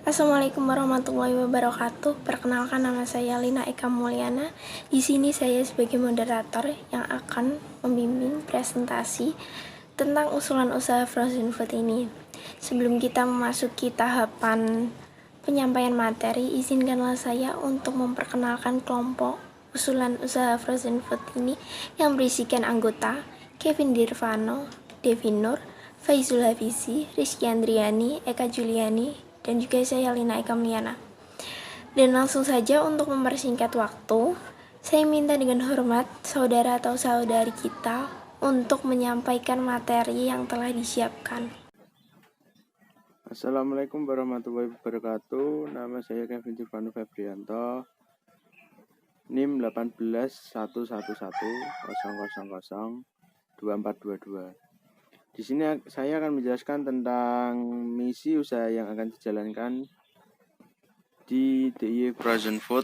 Assalamualaikum warahmatullahi wabarakatuh. Perkenalkan, nama saya Lina Eka Mulyana. Di sini saya sebagai moderator yang akan membimbing presentasi tentang usulan usaha frozen food ini. Sebelum kita memasuki tahapan penyampaian materi, izinkanlah saya untuk memperkenalkan kelompok usulan usaha frozen food ini yang berisikan anggota Kevin Dirvano, Devi Nur, Faizul Hafizi, Rizky Andriani, Eka Juliani, dan juga saya Lina Eka Mulyana. Dan langsung saja untuk mempersingkat waktu, saya minta dengan hormat saudara atau saudari kita untuk menyampaikan materi yang telah disiapkan. Assalamualaikum warahmatullahi wabarakatuh. Nama saya Kevin Dirvano Febrianto, NIM 181100002422. Di sini saya akan menjelaskan tentang misi usaha yang akan dijalankan di DIY Frozen Food.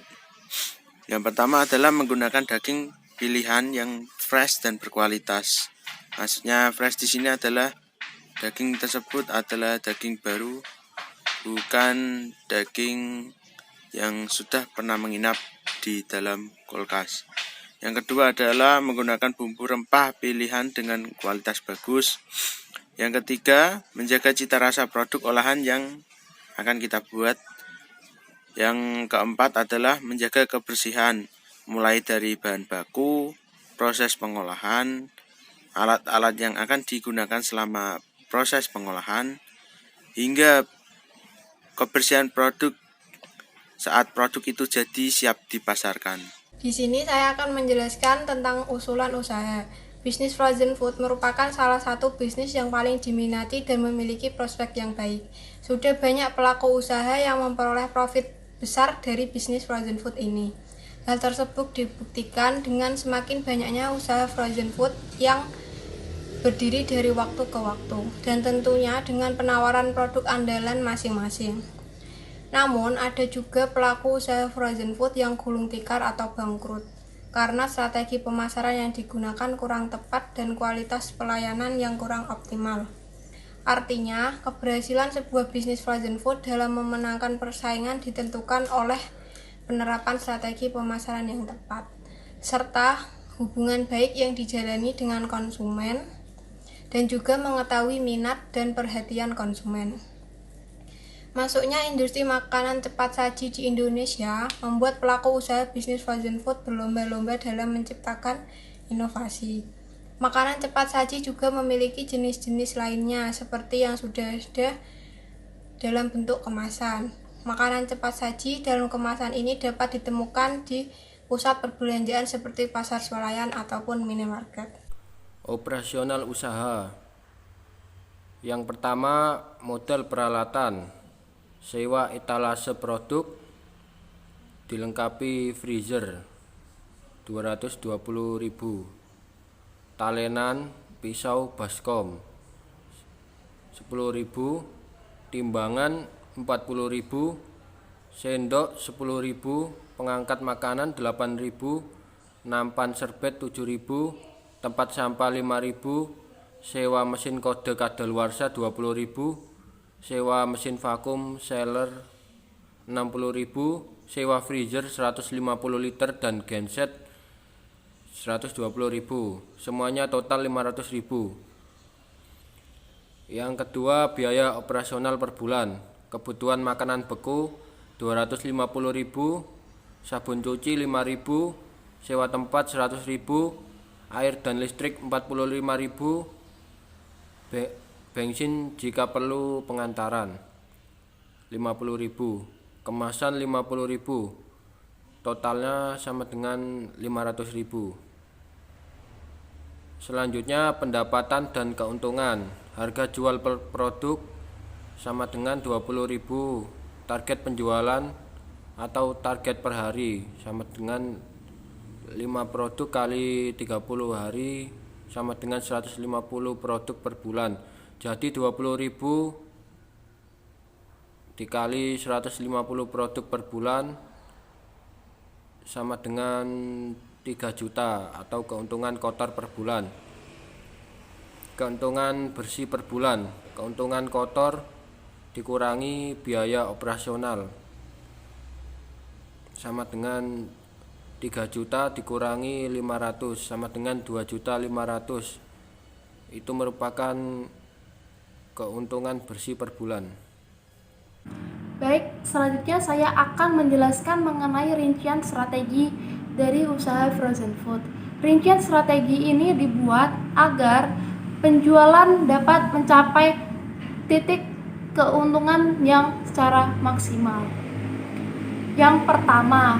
Yang pertama adalah menggunakan daging pilihan yang fresh dan berkualitas. Maksudnya fresh di sini adalah daging tersebut adalah daging baru, bukan daging yang sudah pernah menginap di dalam kulkas. Yang kedua adalah menggunakan bumbu rempah pilihan dengan kualitas bagus. Yang ketiga, menjaga cita rasa produk olahan yang akan kita buat. Yang keempat adalah menjaga kebersihan, mulai dari bahan baku, proses pengolahan, alat-alat yang akan digunakan selama proses pengolahan, hingga kebersihan produk saat produk itu jadi siap dipasarkan. Di sini saya akan menjelaskan tentang usulan usaha. Bisnis frozen food merupakan salah satu bisnis yang paling diminati dan memiliki prospek yang baik. Sudah banyak pelaku usaha yang memperoleh profit besar dari bisnis frozen food ini. Hal tersebut dibuktikan dengan semakin banyaknya usaha frozen food yang berdiri dari waktu ke waktu, dan tentunya dengan penawaran produk andalan masing-masing. Namun, ada juga pelaku usaha frozen food yang gulung tikar atau bangkrut, karena strategi pemasaran yang digunakan kurang tepat dan kualitas pelayanan yang kurang optimal. Artinya, keberhasilan sebuah bisnis frozen food dalam memenangkan persaingan ditentukan oleh penerapan strategi pemasaran yang tepat, serta hubungan baik yang dijalani dengan konsumen, dan juga mengetahui minat dan perhatian konsumen. Masuknya industri makanan cepat saji di Indonesia membuat pelaku usaha bisnis frozen food berlomba-lomba dalam menciptakan inovasi. Makanan cepat saji juga memiliki jenis-jenis lainnya seperti yang sudah ada dalam bentuk kemasan. Makanan cepat saji dalam kemasan ini dapat ditemukan di pusat perbelanjaan seperti pasar swalayan ataupun minimarket. Operasional usaha. Yang pertama, modal peralatan. Sewa etalase produk dilengkapi freezer 220.000, talenan pisau baskom 10.000, timbangan 40.000, sendok 10.000, pengangkat makanan 8.000, nampan serbet 7.000, tempat sampah 5.000, sewa mesin kode kadaluarsa 20.000, sewa mesin vakum sealer 60.000, sewa freezer 150 liter dan genset 120.000. Semuanya total 500.000. Yang kedua, biaya operasional per bulan. Kebutuhan makanan beku 250.000, sabun cuci 5.000, sewa tempat 100.000, air dan listrik 45.000, bensin jika perlu pengantaran 50.000, kemasan 50.000, totalnya sama dengan 500.000. Selanjutnya, pendapatan dan keuntungan. Harga jual per produk sama dengan 20.000, target penjualan atau target per hari sama dengan 5 produk kali 30 hari sama dengan 150 produk per bulan. Jadi 20.000 dikali 150 produk per bulan sama dengan 3 juta atau keuntungan kotor per bulan. Keuntungan bersih per bulan. Keuntungan kotor dikurangi biaya operasional sama dengan 3 juta dikurangi 500 sama dengan 2.500.000. Itu merupakan keuntungan bersih per bulan. Baik, selanjutnya saya akan menjelaskan mengenai rincian strategi dari usaha frozen food. Rincian strategi ini dibuat agar penjualan dapat mencapai titik keuntungan yang secara maksimal. Yang pertama,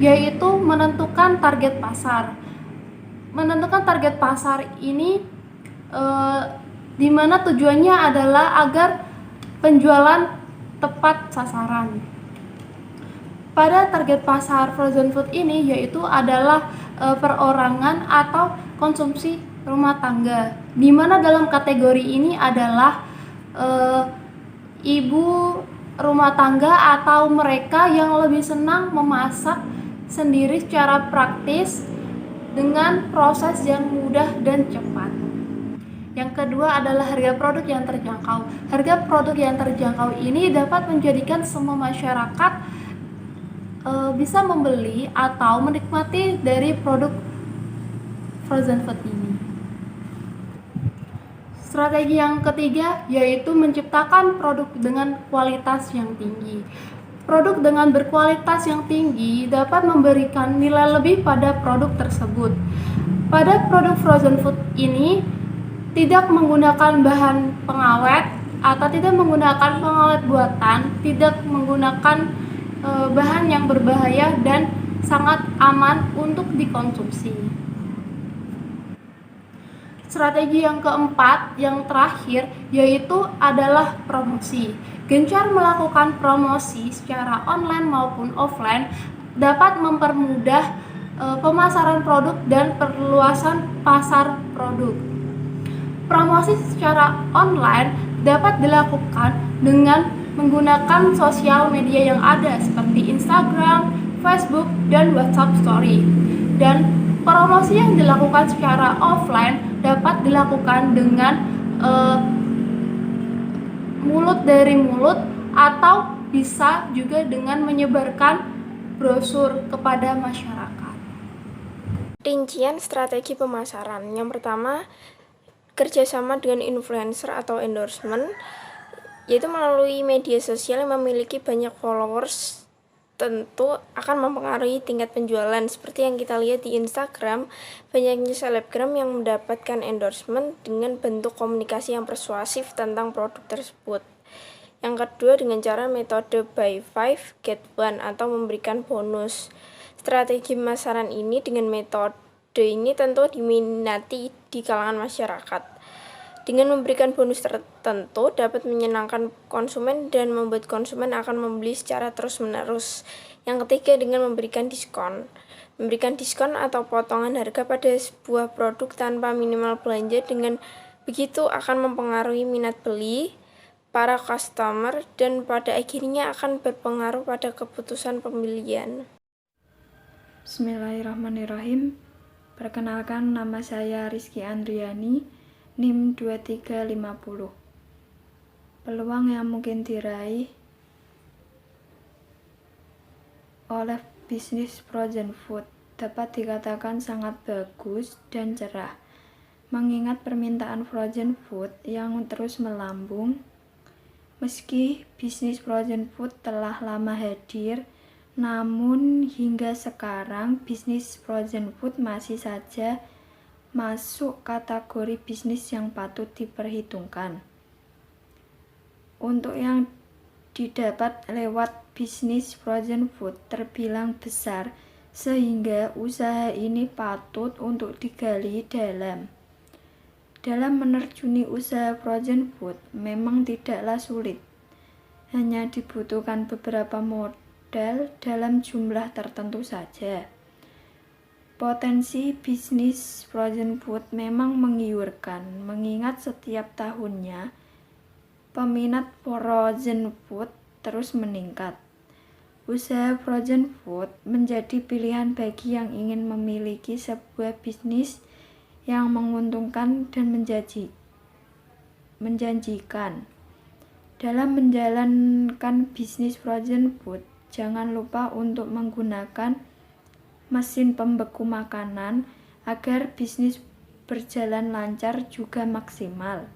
yaitu menentukan target pasar. Menentukan target pasar ini di mana tujuannya adalah agar penjualan tepat sasaran. Pada target pasar frozen food ini yaitu adalah perorangan atau konsumsi rumah tangga, di mana dalam kategori ini adalah ibu rumah tangga atau mereka yang lebih senang memasak sendiri secara praktis dengan proses yang mudah dan cepat. Yang kedua adalah harga produk yang terjangkau. Harga produk yang terjangkau ini dapat menjadikan semua masyarakat bisa membeli atau menikmati dari produk frozen food ini. Strategi yang ketiga yaitu menciptakan produk dengan kualitas yang tinggi. Produk dengan berkualitas yang tinggi dapat memberikan nilai lebih pada produk tersebut. Pada produk frozen food ini tidak menggunakan bahan pengawet atau tidak menggunakan pengawet buatan, tidak menggunakan bahan yang berbahaya dan sangat aman untuk dikonsumsi. Strategi yang keempat, yang terakhir, yaitu adalah promosi. Gencar melakukan promosi secara online maupun offline dapat mempermudah pemasaran produk dan perluasan pasar produk. Promosi secara online dapat dilakukan dengan menggunakan sosial media yang ada seperti Instagram, Facebook, dan WhatsApp Story. Dan promosi yang dilakukan secara offline dapat dilakukan dengan mulut dari mulut atau bisa juga dengan menyebarkan brosur kepada masyarakat. Rincian strategi pemasaran. Yang pertama, kerjasama dengan influencer atau endorsement, yaitu melalui media sosial yang memiliki banyak followers tentu akan mempengaruhi tingkat penjualan. Seperti yang kita lihat di Instagram, banyaknya selebgram yang mendapatkan endorsement dengan bentuk komunikasi yang persuasif tentang produk tersebut. Yang kedua, dengan cara metode buy 5 get 1 atau memberikan bonus. Strategi pemasaran ini dengan metode ini tentu diminati di kalangan masyarakat. Dengan memberikan bonus tertentu dapat menyenangkan konsumen dan membuat konsumen akan membeli secara terus-menerus. Yang ketiga, dengan memberikan diskon. Memberikan diskon atau potongan harga pada sebuah produk tanpa minimal belanja, dengan begitu akan mempengaruhi minat beli para customer dan pada akhirnya akan berpengaruh pada keputusan pembelian. Bismillahirrahmanirrahim. Perkenalkan, nama saya Rizky Andriani, NIM 2350. Peluang yang mungkin diraih oleh bisnis frozen food dapat dikatakan sangat bagus dan cerah, mengingat permintaan frozen food yang terus melambung. Meski bisnis frozen food telah lama hadir, namun hingga sekarang bisnis frozen food masih saja masuk kategori bisnis yang patut diperhitungkan. Untuk yang didapat lewat bisnis frozen food terbilang besar, sehingga usaha ini patut untuk digali dalam. Dalam menerjuni usaha frozen food memang tidaklah sulit, hanya dibutuhkan beberapa modal dalam jumlah tertentu saja. Potensi bisnis frozen food memang menggiurkan, mengingat setiap tahunnya peminat frozen food terus meningkat. Usaha frozen food menjadi pilihan bagi yang ingin memiliki sebuah bisnis yang menguntungkan dan menjanjikan. Dalam menjalankan bisnis frozen food, jangan lupa untuk menggunakan mesin pembeku makanan agar bisnis berjalan lancar juga maksimal.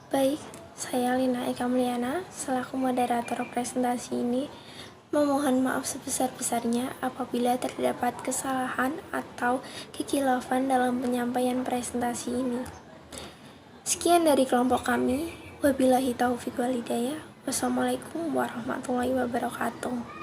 Baik, saya Lina Eka Mulyana, selaku moderator presentasi ini, memohon maaf sebesar-besarnya apabila terdapat kesalahan atau kekhilafan dalam penyampaian presentasi ini. Sekian dari kelompok kami. Wabillahi taufiq wal hidayah. Wassalamualaikum warahmatullahi wabarakatuh.